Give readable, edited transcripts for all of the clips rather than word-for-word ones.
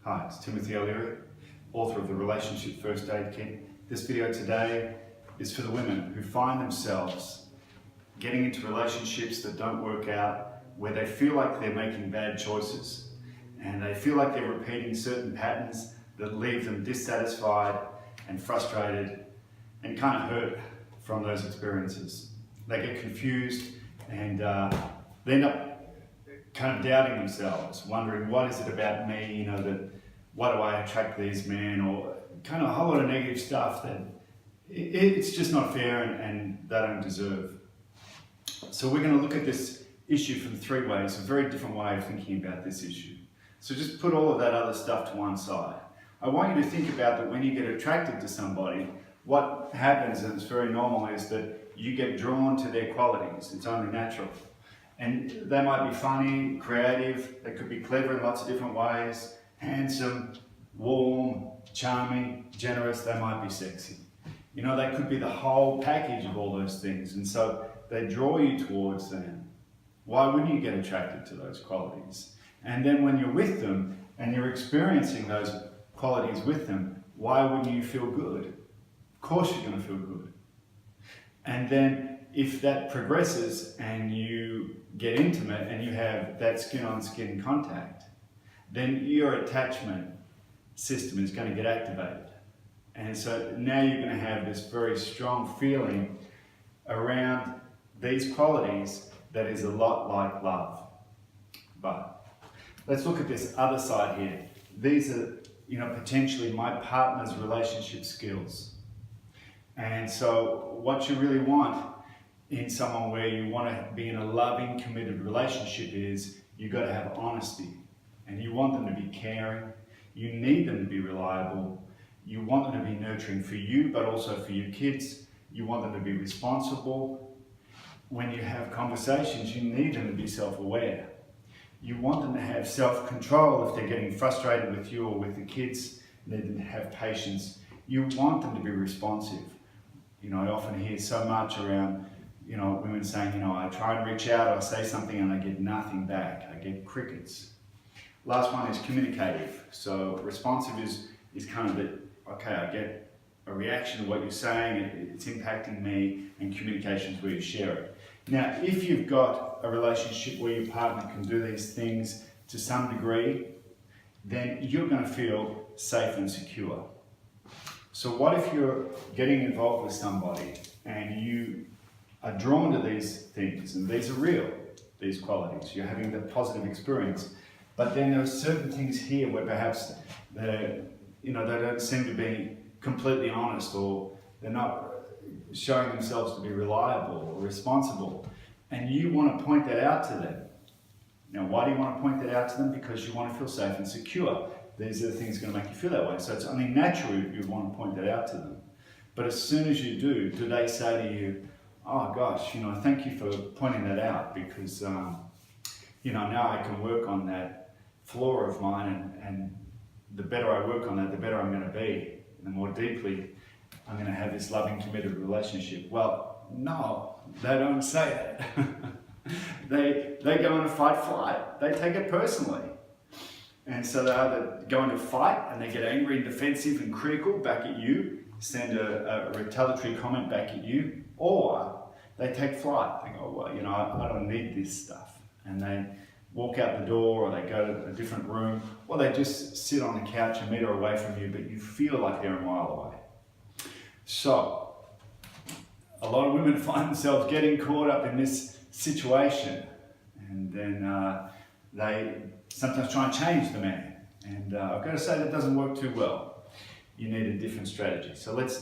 Hi, it's Timothy O'Leary, author of the Relationship First Aid Kit. This video today is for the women who find themselves getting into relationships that don't work out, where they feel like they're making bad choices and they feel like they're repeating certain patterns that leave them dissatisfied and frustrated and kind of hurt from those experiences. They get confused and they end up kind of doubting themselves, wondering what is it about me, why do I attract these men, or kind of a whole lot of negative stuff that it's just not fair and they don't deserve. So we're going to look at this issue from three ways, a very different way of thinking about this issue. So just put all of that other stuff to one side. I want you to think about that when you get attracted to somebody, what happens, and it's very normal, is that you get drawn to their qualities. It's only natural. And they might be funny, creative, they could be clever in lots of different ways, handsome, warm, charming, generous, they might be sexy. They could be the whole package of all those things, and so they draw you towards them. Why wouldn't you get attracted to those qualities? And then when you're with them and you're experiencing those qualities with them, why wouldn't you feel good? Of course you're going to feel good. And then if that progresses and you get intimate and you have that skin-on-skin contact, then your attachment system is going to get activated. And so now you're going to have this very strong feeling around these qualities that is a lot like love. But let's look at this other side here. These are, potentially my partner's relationship skills. And so what you really want in someone where you want to be in a loving, committed relationship is you've got to have honesty. And you want them to be caring. You need them to be reliable. You want them to be nurturing for you, but also for your kids. You want them to be responsible. When you have conversations, you need them to be self-aware. You want them to have self-control if they're getting frustrated with you or with the kids. You need them to have patience. You want them to be responsive. I often hear so much around, women saying, I try and reach out, I say something and I get nothing back. I get crickets. Last one is communicative. So responsive is kind of okay, I get a reaction to what you're saying, it's impacting me, and communication is where you share it. Now, if you've got a relationship where your partner can do these things to some degree, then you're going to feel safe and secure. So what if you're getting involved with somebody and you are drawn to these things, and these are real, these qualities, you're having that positive experience, but then there are certain things here where perhaps they don't seem to be completely honest, or they're not showing themselves to be reliable or responsible, and you want to point that out to them. Now, why do you want to point that out to them? Because you want to feel safe and secure. These are the things going to make you feel that way. So it's only natural you want to point that out to them. But as soon as you do they say to you, oh gosh, thank you for pointing that out, because now I can work on that flaw of mine, and the better I work on that, the better I'm going to be, and the more deeply I'm going to have this loving, committed relationship. Well, no, they don't say that. they go into fight-flight. They take it personally. And so they either go into fight and they get angry and defensive and critical back at you, send a retaliatory comment back at you, or they take flight. They go, well, I don't need this stuff. And they walk out the door, or they go to a different room, or they just sit on the couch a meter away from you, but you feel like they're a mile away. So, a lot of women find themselves getting caught up in this situation, and then they sometimes try and change the man. And I've got to say that doesn't work too well. You need a different strategy. So let's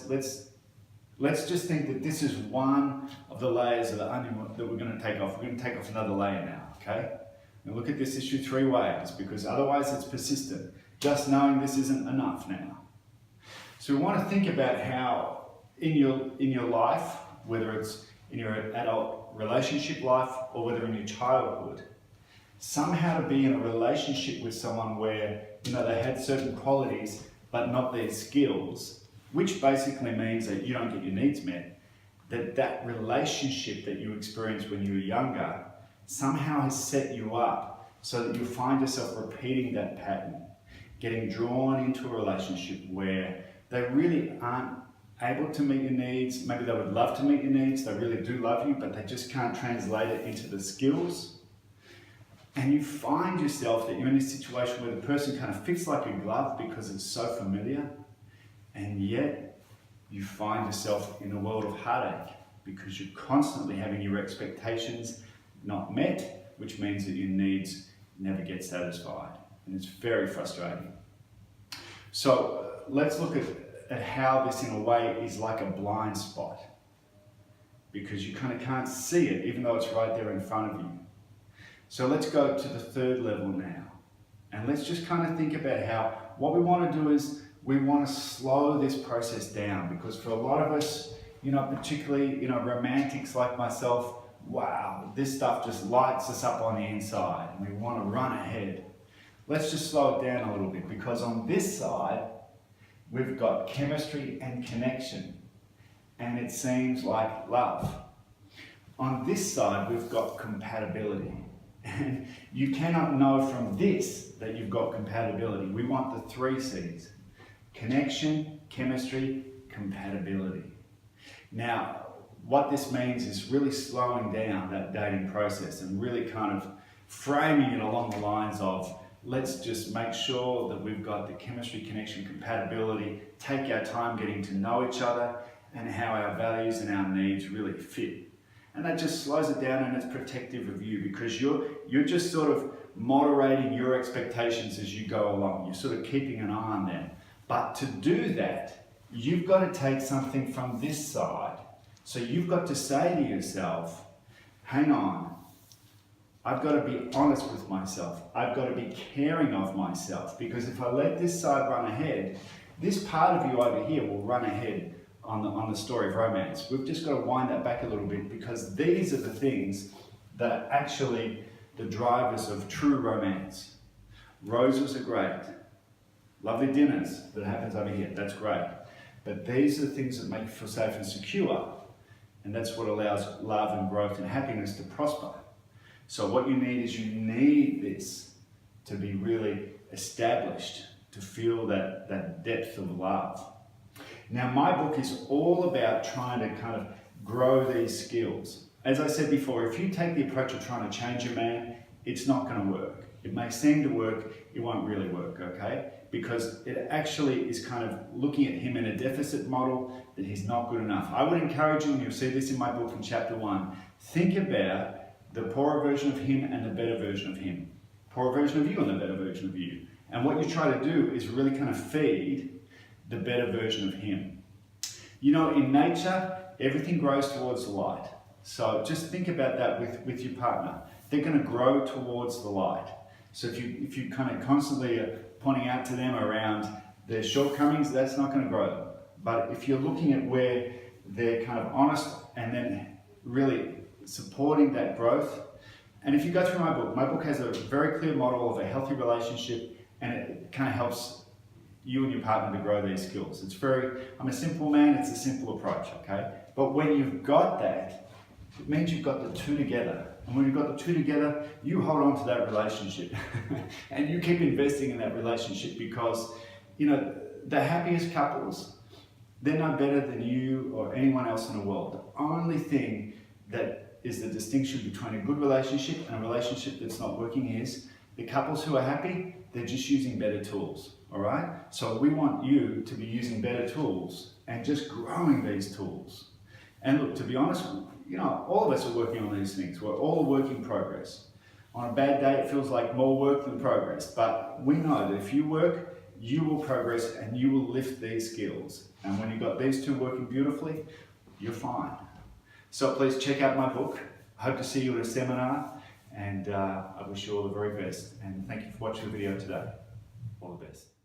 just think that this is one of the layers of the onion that we're going to take off. We're going to take off another layer now, okay? And look at this issue three ways, because otherwise it's persistent. Just knowing this isn't enough now. So we want to think about how in your life, whether it's in your adult relationship life or whether in your childhood, somehow to be in a relationship with someone where they had certain qualities but not their skills, which basically means that you don't get your needs met, that relationship that you experienced when you were younger somehow has set you up so that you find yourself repeating that pattern. getting drawn into a relationship where they really aren't able to meet your needs. Maybe they would love to meet your needs, they really do love you, but they just can't translate it into the skills. And you find yourself that you're in a situation where the person kind of fits like a glove because it's so familiar, and yet you find yourself in a world of heartache because you're constantly having your expectations not met, which means that your needs never get satisfied. And it's very frustrating. So let's look at how this in a way is like a blind spot, because you kind of can't see it even though it's right there in front of you. So let's go to the third level now, and let's just kind of think about how what we want to do is we want to slow this process down, because for a lot of us, particularly romantics like myself, wow, this stuff just lights us up on the inside and we want to run ahead. Let's just slow it down a little bit, because on this side we've got chemistry and connection, and it seems like love. On this side we've got compatibility. And you cannot know from this that you've got compatibility. We want the 3 C's: connection, chemistry, compatibility. Now, what this means is really slowing down that dating process and really kind of framing it along the lines of, let's just make sure that we've got the chemistry, connection, compatibility, take our time getting to know each other and how our values and our needs really fit. And that just slows it down, and it's protective of you, because you're just sort of moderating your expectations as you go along. You're sort of keeping an eye on them. But to do that, you've got to take something from this side. So you've got to say to yourself, hang on, I've got to be honest with myself. I've got to be caring of myself, because if I let this side run ahead, this part of you over here will run ahead on the story of romance. We've just got to wind that back a little bit, because these are the things that are actually the drivers of true romance. Roses are great. Lovely dinners that happens over here, that's great. But these are the things that make you feel safe and secure. And that's what allows love and growth and happiness to prosper. So what you need this to be really established, to feel that depth of love. Now, my book is all about trying to kind of grow these skills. As I said before, if you take the approach of trying to change a man, it's not going to work. It may seem to work, it won't really work, okay? Because it actually is kind of looking at him in a deficit model that he's not good enough. I would encourage you, and you'll see this in my book in chapter 1, think about the poorer version of him and the better version of him. Poorer version of you and the better version of you. And what you try to do is really kind of feed the better version of him. In nature, everything grows towards the light. So just think about that with your partner. They're going to grow towards the light. So if you kind of constantly are pointing out to them around their shortcomings, that's not going to grow them. But if you're looking at where they're kind of honest and then really supporting that growth, and if you go through my book has a very clear model of a healthy relationship, and it kind of helps you and your partner to grow these skills. I'm a simple man, it's a simple approach, okay? But when you've got that, it means you've got the 2 together. And when you've got the 2 together, you hold on to that relationship. And you keep investing in that relationship, because, the happiest couples, they're no better than you or anyone else in the world. The only thing that is the distinction between a good relationship and a relationship that's not working is the couples who are happy, they're just using better tools, all right? So we want you to be using better tools and just growing these tools. And look, to be honest, all of us are working on these things. We're all a work in progress. On a bad day, it feels like more work than progress, but we know that if you work, you will progress and you will lift these skills. And when you've got these 2 working beautifully, you're fine. So please check out my book. I hope to see you at a seminar. And I wish you all the very best. And thank you for watching the video today. All the best.